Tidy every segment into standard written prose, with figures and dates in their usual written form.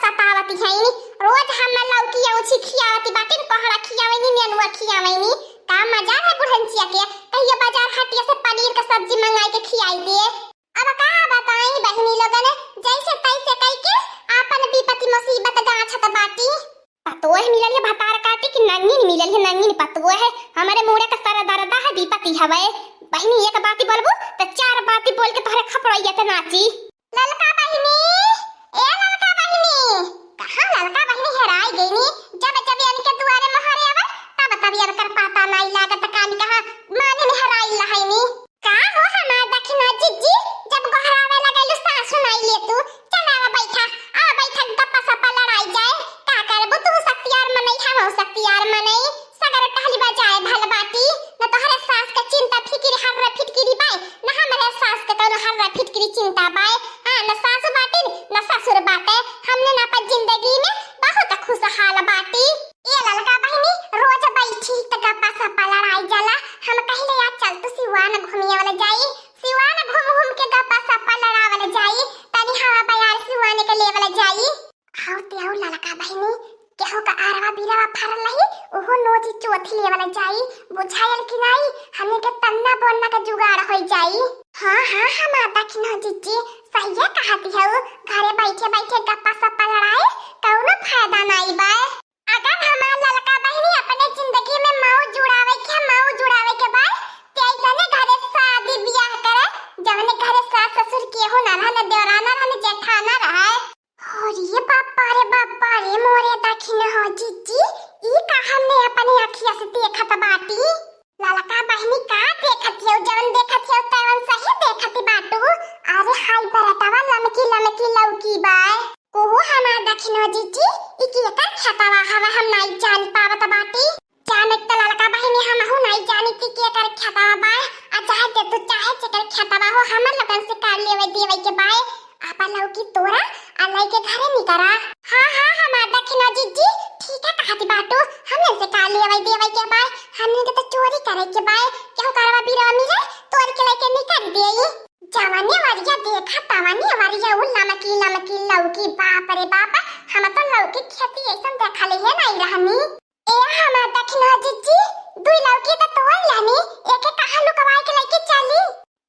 सतावती है रोज हम लौकी औची खियावती बाटे कहड़ा खियावनी नेनुआ खियावनी का मजा है बुढ़नचिया के कहियो बाजार हटिया से पनीर का सब्जी मंगाई के खियाई दे। अब का बताई बहनी लोगन जैसे तैसे कह के आपन विपत्ति मुसीबत गाछत बाटी। पतोह मिलल है भतार काटी कि नंगी नहीं मिलल है नंगी नहीं पतोह है हमारे मुड़े का सारा दर्द है विपत्ति हवे। बहनी एक बाती बोलबू त चार बाती बोल के तोहरे खपड़इया त नाची। ललका बहनी ए ललका बहनी कहां ललका बहनी हेराई गईनी जब जब इनके दुआरे मोहरे आवे तब तब इनकर पता नहीं लागत कान कहां माने में हेराई लहैनी। का हो हमार दखिना जिज्जी जब गहरावे लगैलु सासु नहीं ले तू चलावा बैठा आ बैठा गप्पा सप्पा लड़ाई जाए का करबू तू शक्तियार मनई हम हो शक्तियार मनई सगर टहली बजाए भल बाटी न तोहरे सास का चिंता फिकिर हर फिटकिरी बाय न हमरे सास के तो हर फिटकिरी चिंता बाय हां न सासु बाटी न ससुर बाटे हमने ना पर जिंदगी में बहुत खुशहाल बाटी। ये ललका बहनी रोज बैठी त गप्पा सप्पा लड़ाई जाला हम कहले या चल तू सिवान घूमिए वाला जाई सिवान घूम घूम के गप्पा सप्पा लड़ावल जाई तनी हवा बयार सिवान के लेवल जाई। हाउ ते हाउ ललका बहनी केहू का आरवा बिरवा फरल रही ओहो नोजी चौथी लेवल जाई बुझायल कि नहीं हमें के तन्ना बोलना का जुगाड़ हो जाई। हां हां हम दखिना जीजी सही है कहती है घरे बैठे बैठे गप्पा सप्पा लड़ाए कौनो फायदा नहीं बा। अगर हमार ललका बहनी अपने जिंदगी में मौज जुड़ावे के बाद तेजने घरे शादी ब्याह करे जवने घरे सास ससुर के हो ना रहने देवराना रहने जेठाना रहे। अरे बापा रे मोरे दखिना हो जीजी ई का हमने अपनी अखिया से देखत बाटी। ललका बहनी का देखत हो जवन देखत हो तवन सही देखत बाटू। अरे हाय बरटावा लमकी लौकी बाय कोहू हमार दखिना जीजी ई की का खतावा हवा हम नहीं जान पावत बाटी जाने त ललका बहनी हम हो नहीं जानी कि के कर खतावा बाय आ चाहे ते तू चाहे चकर खतावा हो हमर लगन से काट लेवे देवे के बाय आपा लौकी तोरा अलाई के घरे निकरा। हां हमार दखिना जीजी ठीक है कहती बाटू हमने से काट लेवे देवे के बाय हमने के तो चोरी करे के बाय केहू करवा बिरवा मिले तोर के लेके निकल देई जवानी वारिया देखा तवानी वारिया उ लमकी लौकी बाप रे बाप हम तो लौकी खेती ऐसन देखले है नहीं रहनी। ए हमार दखिना जीजी दुई लौकी तो तोड़ लानी एके कहां लुकवाई के लेके चली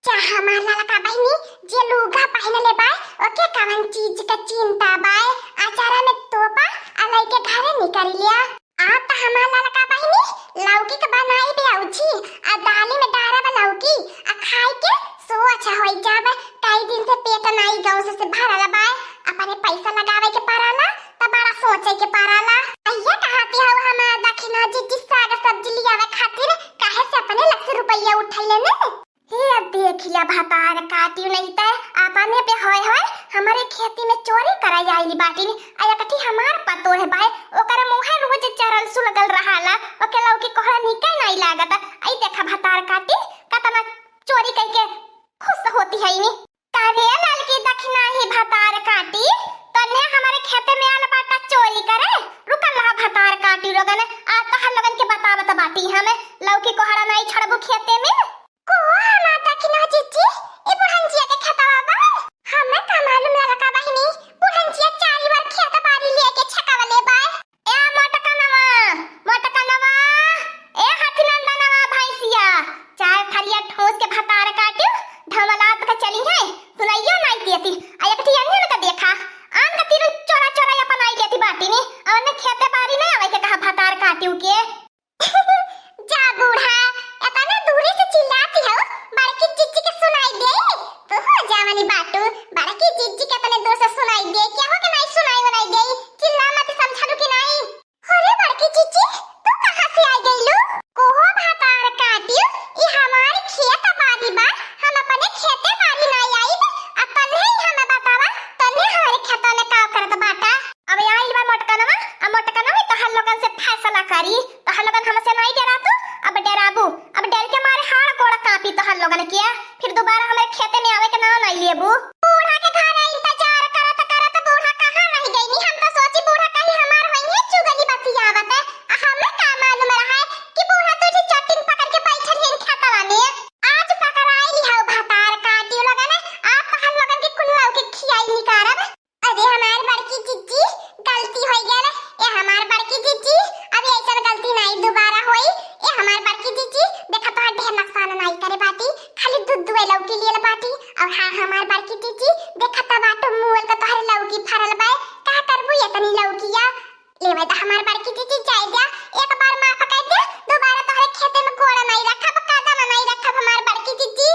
जा हमार ललका बहनी जे लुगा पहनले बाय ओके कवन चीज का चिंता बाय आचारा में तोपा अलाई के घरे निकल लिया आ त हमार ललका बहनी लौकी के बनाई बे आउची आ दाली में डारा लौकी आ खाई के सो अच्छा होई जावे कई दिन से पेट नहीं गांव से भरल बाय अपने पैसा लगावे के पराला त बड़ा सोचे के पराला। अइया कहती हो हमार दखिना जीजी साग सब्जी लियावे खातिर काहे से अपने लाख रुपया उठैले ने हे देखिया भतार काटियो नहीं त आपने पे होय हमारे खेती में चोरी कराई आईली बाटी आया कठी हमार पतो है बाय ओकर मुंह रोज चरल सुलगल रहाला ओके लौकी कोहरा निकल नहीं लागत आई देखा भतार काटी कतना चोरी करके खुश होती है नी तारे लाल की दखिना ही भतार काटी तन्ने हमारे खेते में आल बाटा चोरी करे रुकल रहा भतार काटी लोगन आ तहर लोगन के बतावत बाटी हमें लौकी कोहरा नहीं छड़बू खेते में को हमार दखिना जीजी ई बुढ़नचिया के खेतवा बा हमें का मालूम ललका बहनी बुढ़नचिया चारी बार खेत बारी लेके छकावले बा। ए मोटकनवा ए हाथीनंदनवा भैंसिया चाय फरिया ठोस के भतार काटियो ढमलात का चली है सुनाइयो नहीं देती आया कठी अन्य का देखा आन का तीर चोरा अपन आई लेती बाटी ने और ने खेते बारी नहीं आवे के कहा भतार काटियो के जा बूढ़ा एतना दूरी से चिल्लाती हो बड़की जीजी के सुनाई दे तो हो जावनी बाटू बड़की जीजी के अपने दोस्त सुनाई दे क्या हो के नहीं सुनाई दे चिल्ला मत समझालू कि नहीं। अरे बड़की जीजी तू कहां से आ गईलू कोहो भातार काटियो ई हमारी खेत बारी बा हम अपने खेते बारी नहीं आई आ तन्ने हम बतावा तन्ने हमारे खेत में का करत बाटा अब आइल बा मोटकनवा तो हर लोगन से फैसला करी तो हर लेवे तो हमार बड़की जीजी जाए जा एक बार मां पका दे दोबारा तोहरे खेते में कोड़ा नहीं रखब कादा में नहीं रखब हमार बड़की जीजी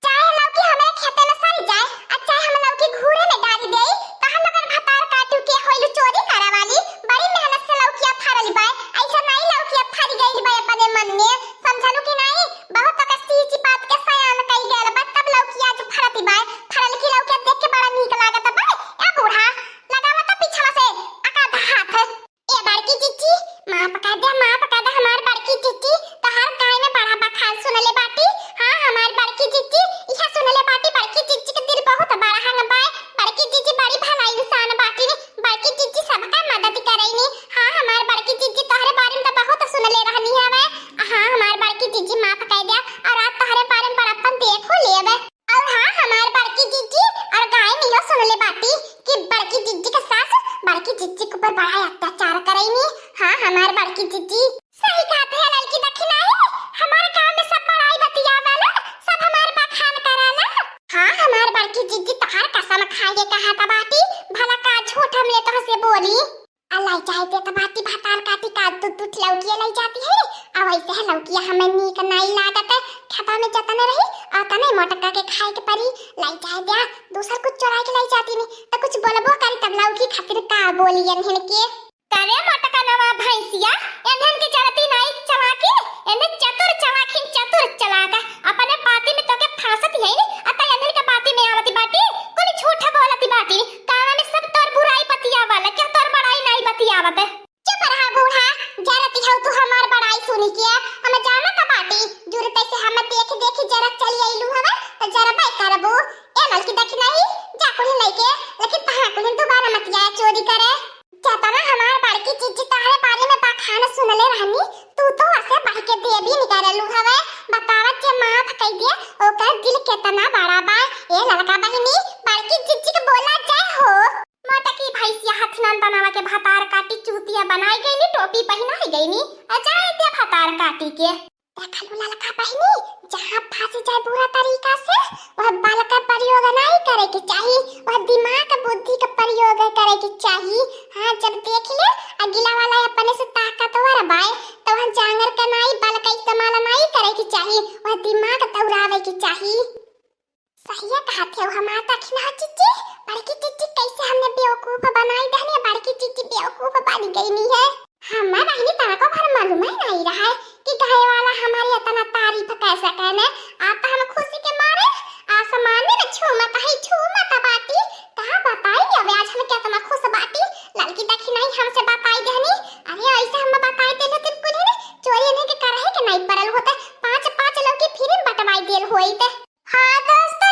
चाहे लौकी हमारे खेते में सड़ जाए और चाहे हम लौकी घूरे में डाल दे तो हम लोगन भतार काटू के होइलु चोरी करे वाली बड़ी मेहनत से लौकी फरल बा ऐसा नहीं लौकी फर गइल बा अपने मन में समझलू कि नहीं बहुत का सीच बात के सयान कई गेल बा तब लौकी आज फरती बा फरल की लौकी देख के बड़ा नीक लागत बा ए बूढ़ा लगावा तो पीछा से आका हाथ ए बड़की चिच्ची मां पका दे हमार बड़की चिच्ची तोहार काय में बड़ा बखान सुनले बाटी हां हमार बड़की चिच्ची इहा सुनले बाटी बड़की चिच्ची के दिल बहुत बड़ा हन बा बड़की चिच्ची बड़ी भला इंसान बाटी बड़की चिच्ची सबका मदद करेनी हां हमार बड़की चिच्ची तोहरे बारे में तो बहुत सुनले रहनी हवे हां हमार बड़की चिच्ची मां पका दे और आज तोहरे बारे में बड़ापन देखो लेबे और हां हमार बड़की चिच्ची और गाय में यो सुनले बाटी कि बड़की चिच्ची के सास बड़की चिच्ची के ऊपर बड़ा अत्याचार करेनी हां हमार बड़की चिच्ची सही कहत है लड़की दखिना है हमारे गांव में सब बड़ाई बतियावेला सब हमार बखान कराला हां हमार बड़की चिच्ची तोहार कसम खाए कहा था बाटी भला का झूठ हमले तो से बोली अल्लाह चाहते तो बाटी भतार काटी काट टूट लौकी लाई जाती है अब ऐसे है लौकी हमें नीक नहीं लागत खेता में जतने रही और तने मोटका के खाए के परी लाई जाए दिया दूसर कुछ चुरा के लाई जाती नहीं तो कुछ बोलबो करी तब लौकी खातिर का बोली एनहन के करे मोटका नवा भैंसिया एनहन के चलती नहीं चला के एने चतुर चलाखिन चतुर चलाका अपने पाती में तो के फांसत है नी अता एनहन के पाती में आवती बाटी कोनी झूठा बोलती बाटी काना में सब तोर बुराई बतिया वाला क्या तोर बड़ाई नहीं बतियावत चुप रहा बूढ़ा जरती हो तू हमार बड़ाई सुनी के हम जाना का बाटी जुरते से हम देख जरा चली आइलू हवे तो जरा बाय करबो ए लड़की देखी नहीं जा कोनी नहीं के लेकिन तहां कोनी दोबारा मत जाए चोरी करे जाता ना हमार बड़की चिच्ची तारे बारे में बखान सुनले रहनी तू तो ऐसे बढ़ के दे भी निकाललू हवे बतावत जे मां फकई दे ओकर दिल केतना बड़ा बा ए लड़का बहिनी बड़की चिच्ची के बोला जाए हो मोटा की भैंसिया हथनन बनावा के भतार काटी चूतिया बनाई गईनी टोपी पहनाई गईनी अजाए दे भतार काटी के देखलू लड़का बहिनी जहां फांसी जाए पूरा तरीका से वह बल का प्रयोग नहीं करे के चाहिए वह दिमाग बुद्धि का प्रयोग करे के चाहिए हां जब देख ले अगला वाला अपने से ताकतवर बाय तो वह जांगर का नहीं बल का इस्तेमाल नहीं करे के चाहिए वह दिमाग दौड़ावे के चाहिए सही है कहते हो हमारा तखना चिच्ची बड़की चिच्ची कैसे हमने बेवकूफ बनाई देने बड़की चिच्ची बेवकूफ बन गई नहीं है हमें बहनी तारा को भर मालूम ही नहीं रहा है कि गाय वाला हमारी इतना तारीफ कैसे कहने आता हम खुशी के मारे आसमान में छू मत बाटी कहां बताई अब आज हम क्या तुम खुश बाटी लड़की देखी नहीं हमसे बताई देनी अरे ऐसे हम बताई दे लेते कुल ने चोरी नहीं के करहे के नहीं पड़ल होते पांच लोग की फिर बटवाई देल होई ते हां दोस्तों